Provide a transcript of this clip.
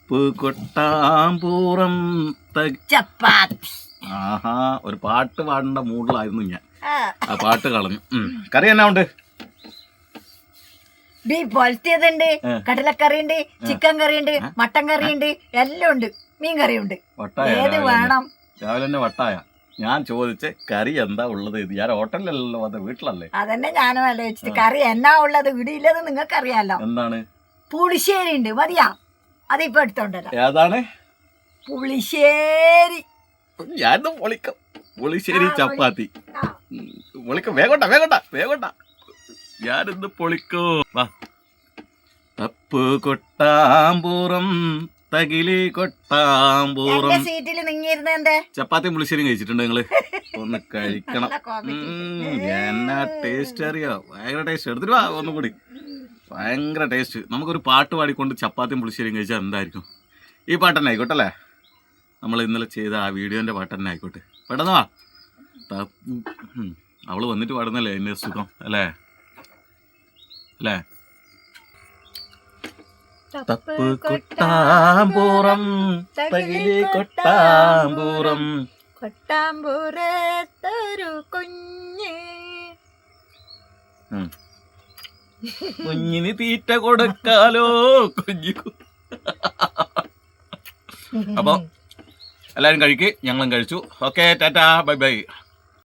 തപ്പ് കൊട്ടാമ്പൂറം ചപ്പാത്തി. ആഹാ, ഒരു പാട്ട് പാടേണ്ട മൂഡിലായിരുന്നു ഞാൻ. ആ പാട്ട് കളഞ്ഞു. കറി എന്നാ ഉണ്ട്? ബീഫ് പൊലത്തിയതുണ്ട്, കടലക്കറി ഉണ്ട്, ചിക്കൻ കറി ഉണ്ട്, മട്ടൻ കറി ഉണ്ട്, എല്ലാം ഉണ്ട്. മീൻ കറി ഉണ്ട്. ഏത് വേണം? രാവിലെ തന്നെ വട്ടായ. ഞാൻ ചോദിച്ച കറി എന്താ ഉള്ളത്? ഇത് ഞാൻ ഹോട്ടലിലല്ലോ വന്ന, വീട്ടിലല്ലേ? അതന്നെ ഞാനും ആലോചിച്ചിട്ട്. കറി എന്നാ ഉള്ളത്? ഇവിടെയില്ലത് നിങ്ങൾക്ക് അറിയാലോ. എന്താണ്? പുളിശ്ശേരി ഉണ്ട്. മതിയാ? അതിപ്പോ എടുത്തോണ്ടല്ലോ. ഏതാണ്? പുളിശ്ശേരി. ഞാനിന്ന് പൊളിക്കാം. പുളിശ്ശേരി ചപ്പാത്തി പൊളിക്കും. വേഗോട്ട വേഗോട്ട വേഗോട്ട, ഞാനിന്ന് പൊളിക്കോ. വാ. തപ്പ് കൊട്ടാമ്പൂറം തകിലി കൊട്ടാമ്പൂറം. സീറ്റിൽ നിങ്ങിയിരുന്ന എന്തേ? ചപ്പാത്തി പുളിശ്ശേരി കഴിച്ചിട്ടുണ്ട് നിങ്ങള്? ഒന്ന് കഴിക്കണം. എന്നാ ടേസ്റ്റ് അറിയോ? ഭയങ്കര ടേസ്റ്റ്. എടുത്തിട്ട് വാ ഒന്നും കൂടി. ഭയങ്കര ടേസ്റ്റ്. നമുക്കൊരു പാട്ട് പാടിക്കൊണ്ട് ചപ്പാത്തിയും പുളിശ്ശേരിയും കഴിച്ചാൽ എന്തായിരിക്കും? ഈ പാട്ട് തന്നെ ആയിക്കോട്ടെ അല്ലേ? നമ്മൾ ഇന്നലെ ചെയ്ത ആ വീഡിയോന്റെ പാട്ട് തന്നെ ആയിക്കോട്ടെ. പെട്ടെന്ന് വാ. അവള് വന്നിട്ട് പാടുന്നല്ലേ അതിന്റെ സുഖം അല്ലേ? അല്ലേ? തപ്പ് കൊട്ടാമ്പൂറം തകിലി കൊട്ടാമ്പൂറം കൊട്ടാമ്പൂരത്തൊരു കുഞ്ഞ്, കുഞ്ഞിന് തീറ്റ കൊടുക്കാലോ കുഞ്ഞു. അപ്പൊ എല്ലാരും കഴിക്ക്, ഞങ്ങളും കഴിച്ചു. Okay, Tata, bye bye.